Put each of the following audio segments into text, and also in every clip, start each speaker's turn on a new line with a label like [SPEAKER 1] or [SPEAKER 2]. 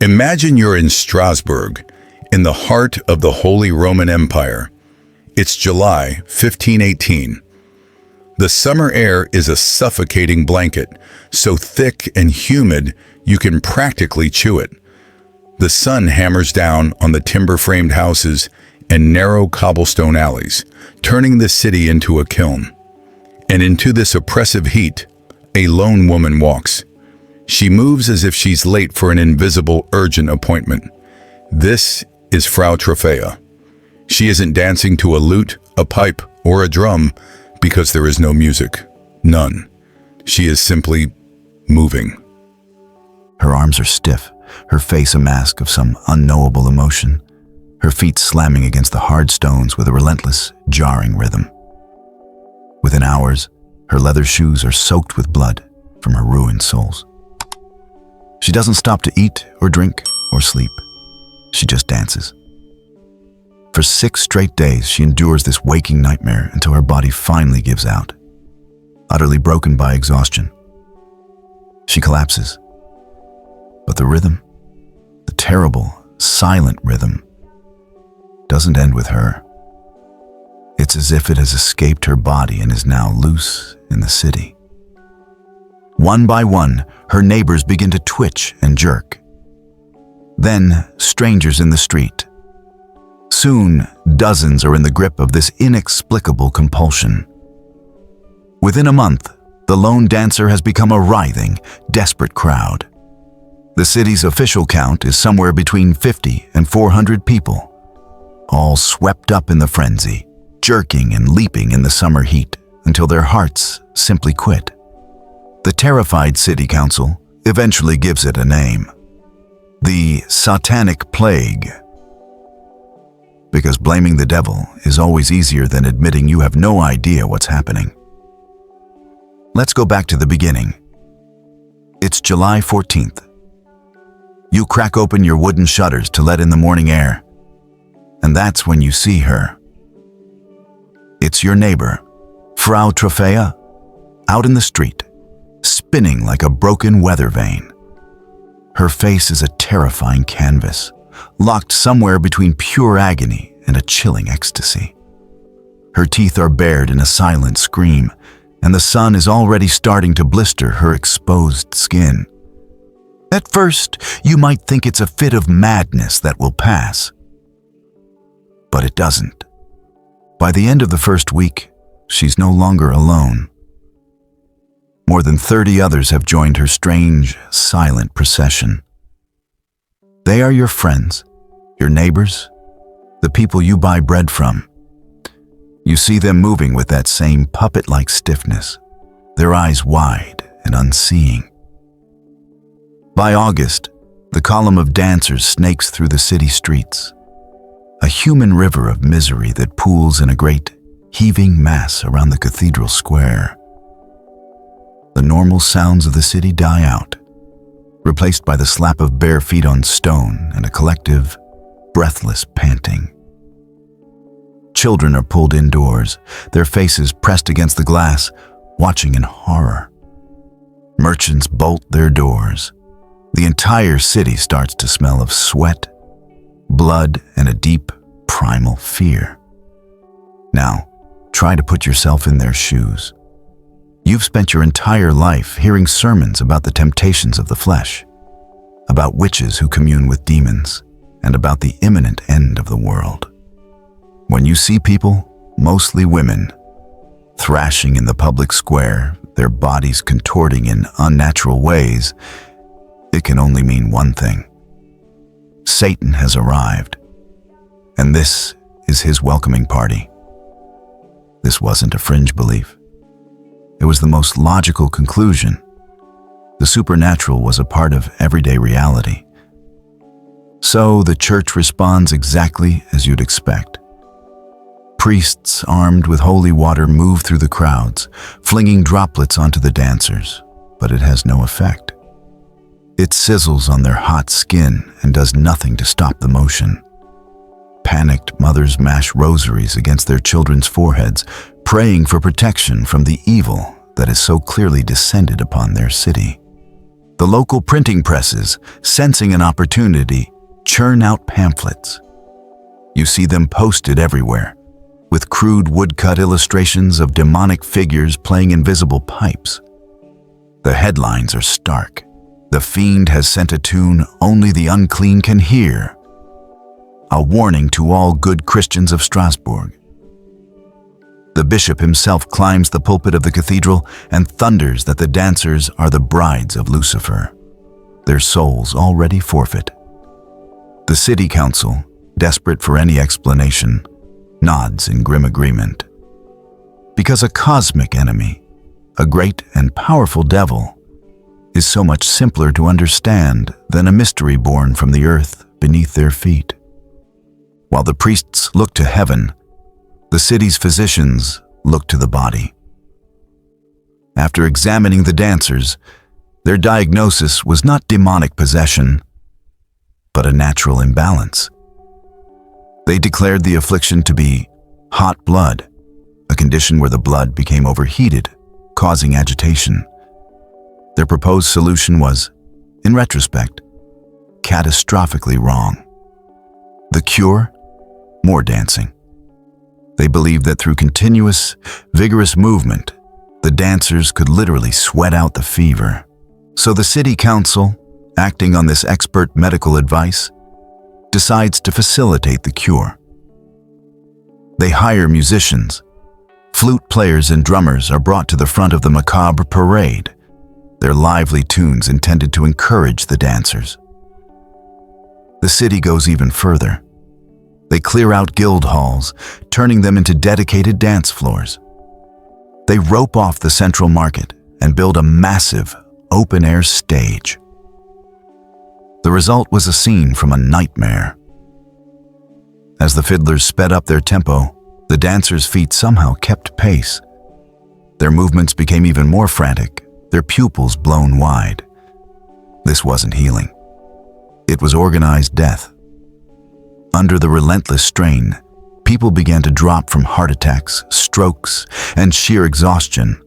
[SPEAKER 1] Imagine you're in Strasbourg, in the heart of the Holy Roman Empire. It's July 1518. The summer air is a suffocating blanket, so thick and humid you can practically chew it. The sun hammers down on the timber-framed houses and narrow cobblestone alleys, turning the city into a kiln. And into this oppressive heat, a lone woman walks. She moves as if she's late for an invisible, urgent appointment. This is Frau Trophäa. She isn't dancing to a lute, a pipe, or a drum because there is no music. None. She is simply moving.
[SPEAKER 2] Her arms are stiff, her face a mask of some unknowable emotion, her feet slamming against the hard stones with a relentless, jarring rhythm. Within hours, her leather shoes are soaked with blood from her ruined soles. She doesn't stop to eat or drink or sleep. She just dances. For 6 straight days, she endures this waking nightmare until her body finally gives out, utterly broken by exhaustion. She collapses. But the rhythm, the terrible, silent rhythm, doesn't end with her. It's as if it has escaped her body and is now loose in the city. One by one, her neighbors begin to twitch and jerk. Then, strangers in the street. Soon, dozens are in the grip of this inexplicable compulsion. Within a month, the lone dancer has become a writhing, desperate crowd. The city's official count is somewhere between 50 and 400 people, all swept up in the frenzy, jerking and leaping in the summer heat until their hearts simply quit. The terrified city council eventually gives it a name: the Satanic Plague. Because blaming the devil is always easier than admitting you have no idea what's happening. Let's go back to the beginning. It's July 14th. You crack open your wooden shutters to let in the morning air, and that's when you see her. It's your neighbor, Frau Trophäa, out in the street, spinning like a broken weather vane. Her face is a terrifying canvas, locked somewhere between pure agony and a chilling ecstasy. Her teeth are bared in a silent scream, and the sun is already starting to blister her exposed skin. At first, you might think it's a fit of madness that will pass. But it doesn't. By the end of the first week, she's no longer alone. More than 30 others have joined her strange, silent procession. They are your friends, your neighbors, the people you buy bread from. You see them moving with that same puppet-like stiffness, their eyes wide and unseeing. By August, the column of dancers snakes through the city streets, a human river of misery that pools in a great, heaving mass around the cathedral square. The normal sounds of the city die out, replaced by the slap of bare feet on stone and a collective, breathless panting. Children are pulled indoors, their faces pressed against the glass, watching in horror. Merchants bolt their doors. The entire city starts to smell of sweat, blood, and a deep, primal fear. Now, try to put yourself in their shoes. You've spent your entire life hearing sermons about the temptations of the flesh, about witches who commune with demons, and about the imminent end of the world. When you see people, mostly women, thrashing in the public square, their bodies contorting in unnatural ways, it can only mean one thing. Satan has arrived, and this is his welcoming party. This wasn't a fringe belief. It was the most logical conclusion. The supernatural was a part of everyday reality. So the church responds exactly as you'd expect. Priests armed with holy water move through the crowds, flinging droplets onto the dancers, but it has no effect. It sizzles on their hot skin and does nothing to stop the motion. Panicked mothers mash rosaries against their children's foreheads, praying for protection from the evil that is so clearly descended upon their city. The local printing presses, sensing an opportunity, churn out pamphlets. You see them posted everywhere, with crude woodcut illustrations of demonic figures playing invisible pipes. The headlines are stark. The fiend has sent a tune only the unclean can hear. A warning to all good Christians of Strasbourg. The bishop himself climbs the pulpit of the cathedral and thunders that the dancers are the brides of Lucifer, their souls already forfeit. The city council, desperate for any explanation, nods in grim agreement. Because a cosmic enemy, a great and powerful devil, is so much simpler to understand than a mystery born from the earth beneath their feet. While the priests look to heaven, the city's physicians look to the body. After examining the dancers, their diagnosis was not demonic possession, but a natural imbalance. They declared the affliction to be hot blood, a condition where the blood became overheated, causing agitation. Their proposed solution was, in retrospect, catastrophically wrong. The cure? More dancing. They believed that through continuous, vigorous movement, the dancers could literally sweat out the fever. So the city council, acting on this expert medical advice, decides to facilitate the cure. They hire musicians. Flute players and drummers are brought to the front of the macabre parade, their lively tunes intended to encourage the dancers. The city goes even further. They clear out guild halls, turning them into dedicated dance floors. They rope off the central market and build a massive, open-air stage. The result was a scene from a nightmare. As the fiddlers sped up their tempo, the dancers' feet somehow kept pace. Their movements became even more frantic, their pupils blown wide. This wasn't healing. It was organized death. Under the relentless strain, people began to drop from heart attacks, strokes, and sheer exhaustion.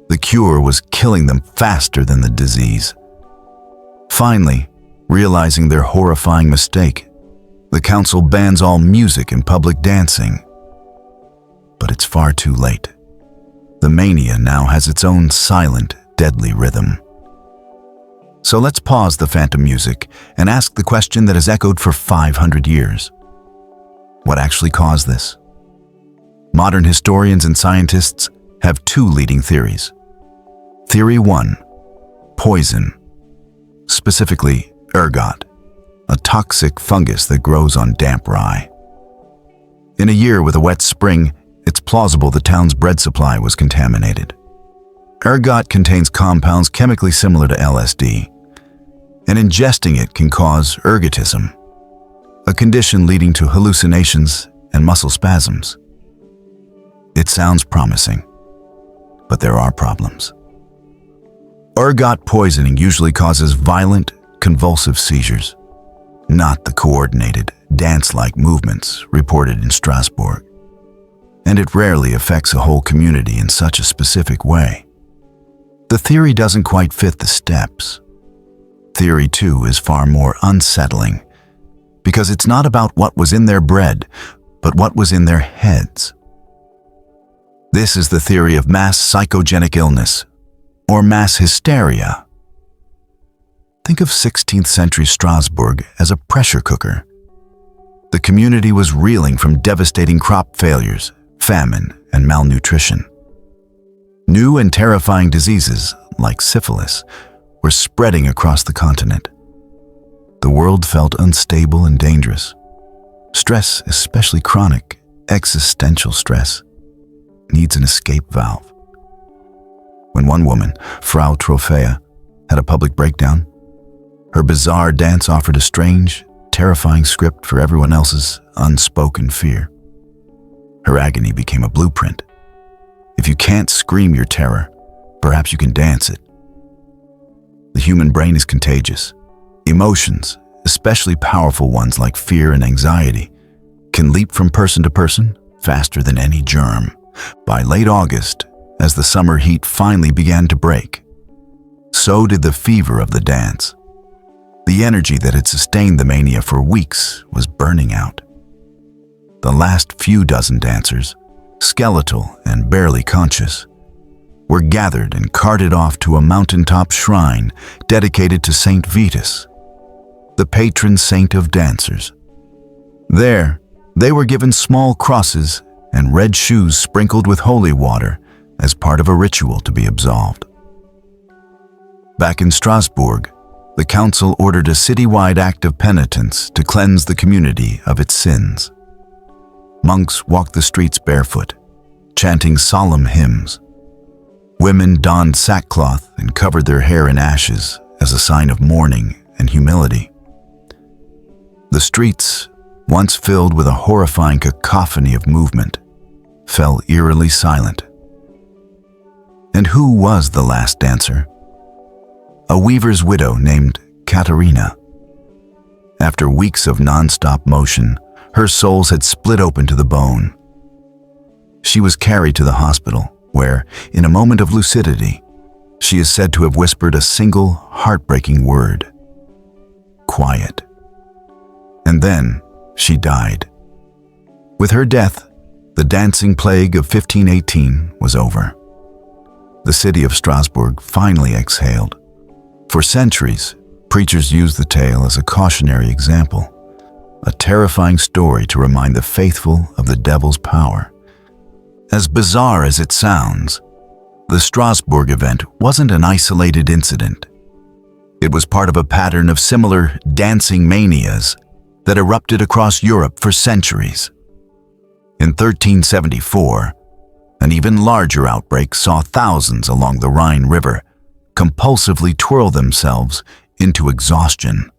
[SPEAKER 2] The cure was killing them faster than the disease. Finally, realizing their horrifying mistake, the council bans all music and public dancing. But it's far too late. The mania now has its own silent, deadly rhythm. So let's pause the phantom music and ask the question that has echoed for 500 years. What actually caused this? Modern historians and scientists have two leading theories. Theory 1, poison, specifically ergot, a toxic fungus that grows on damp rye. In a year with a wet spring, it's plausible the town's bread supply was contaminated. Ergot contains compounds chemically similar to LSD, and ingesting it can cause ergotism, a condition leading to hallucinations and muscle spasms. It sounds promising, but there are problems. Ergot poisoning usually causes violent, convulsive seizures, not the coordinated, dance-like movements reported in Strasbourg. And it rarely affects a whole community in such a specific way. The theory doesn't quite fit the steps. Theory 2 is far more unsettling, because it's not about what was in their bread, but what was in their heads. This is the theory of mass psychogenic illness, or mass hysteria. Think of 16th century Strasbourg as a pressure cooker. The community was reeling from devastating crop failures, famine, and malnutrition. New and terrifying diseases, like syphilis, were spreading across the continent. The world felt unstable and dangerous. Stress, especially chronic, existential stress, needs an escape valve. When one woman, Frau Trophäa, had a public breakdown, her bizarre dance offered a strange, terrifying script for everyone else's unspoken fear. Her agony became a blueprint. If you can't scream your terror, perhaps you can dance it. The human brain is contagious. Emotions, especially powerful ones like fear and anxiety, can leap from person to person faster than any germ. By late August, as the summer heat finally began to break, So did the fever of the dance. The energy that had sustained the mania for weeks was burning out. The last few dozen dancers, skeletal and barely conscious, were gathered and carted off to a mountaintop shrine dedicated to Saint Vitus, the patron saint of dancers. There, they were given small crosses and red shoes sprinkled with holy water as part of a ritual to be absolved. Back in Strasbourg, the council ordered a citywide act of penitence to cleanse the community of its sins. Monks walked the streets barefoot, chanting solemn hymns. Women donned sackcloth and covered their hair in ashes as a sign of mourning and humility. The streets, once filled with a horrifying cacophony of movement, fell eerily silent. And who was the last dancer? A weaver's widow named Katerina. After weeks of non-stop motion, her soles had split open to the bone. She was carried to the hospital, where, in a moment of lucidity, she is said to have whispered a single heartbreaking word: quiet. And then she died. With her death, the dancing plague of 1518 was over. The city of Strasbourg finally exhaled. For centuries, preachers used the tale as a cautionary example, a terrifying story to remind the faithful of the devil's power. As bizarre as it sounds, the Strasbourg event wasn't an isolated incident. It was part of a pattern of similar dancing manias that erupted across Europe for centuries. In 1374, an even larger outbreak saw thousands along the Rhine River compulsively twirl themselves into exhaustion.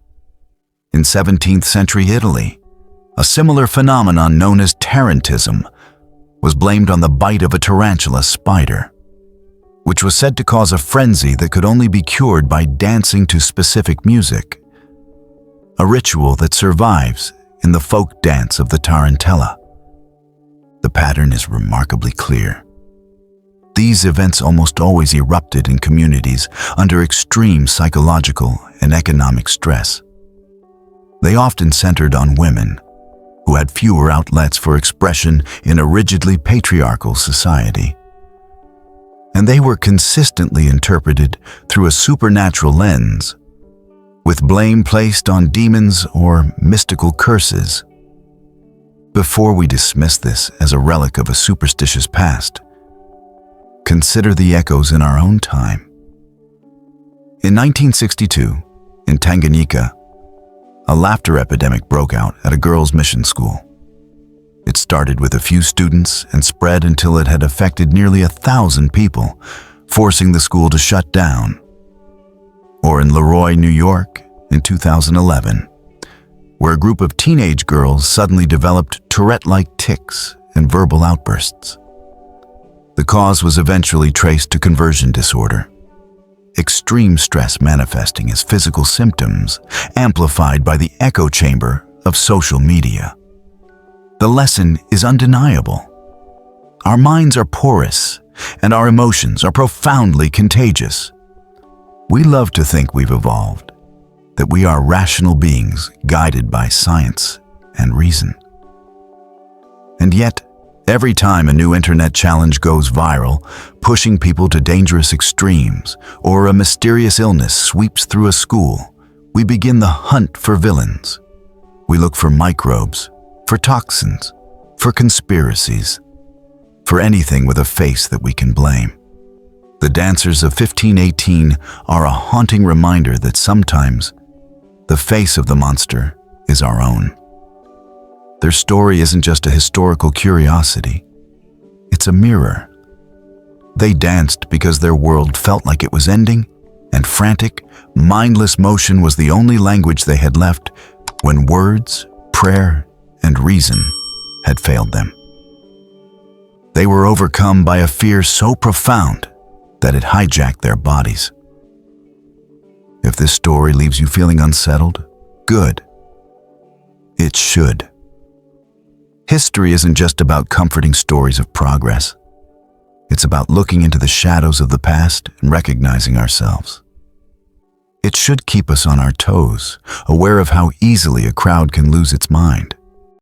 [SPEAKER 2] In 17th century Italy, a similar phenomenon known as tarantism was blamed on the bite of a tarantula spider, which was said to cause a frenzy that could only be cured by dancing to specific music, a ritual that survives in the folk dance of the tarantella. The pattern is remarkably clear. These events almost always erupted in communities under extreme psychological and economic stress. They often centered on women, who had fewer outlets for expression in a rigidly patriarchal society. And they were consistently interpreted through a supernatural lens, with blame placed on demons or mystical curses. Before we dismiss this as a relic of a superstitious past, consider the echoes in our own time. In 1962, in Tanganyika, a laughter epidemic broke out at a girls' mission school. It started with a few students and spread until it had affected nearly 1,000 people, forcing the school to shut down. Or in Leroy, New York, in 2011, where a group of teenage girls suddenly developed Tourette-like tics and verbal outbursts. The cause was eventually traced to conversion disorder, extreme stress manifesting as physical symptoms, amplified by the echo chamber of social media. The lesson is undeniable. Our minds are porous, and our emotions are profoundly contagious. We love to think we've evolved, that we are rational beings guided by science and reason. And yet, every time a new internet challenge goes viral, pushing people to dangerous extremes, or a mysterious illness sweeps through a school, we begin the hunt for villains. We look for microbes, for toxins, for conspiracies, for anything with a face that we can blame. The dancers of 1518 are a haunting reminder that sometimes the face of the monster is our own. Their story isn't just a historical curiosity, it's a mirror. They danced because their world felt like it was ending, and frantic, mindless motion was the only language they had left when words, prayer, and reason had failed them. They were overcome by a fear so profound that it hijacked their bodies. If this story leaves you feeling unsettled, good. It should. History isn't just about comforting stories of progress. It's about looking into the shadows of the past and recognizing ourselves. It should keep us on our toes, aware of how easily a crowd can lose its mind.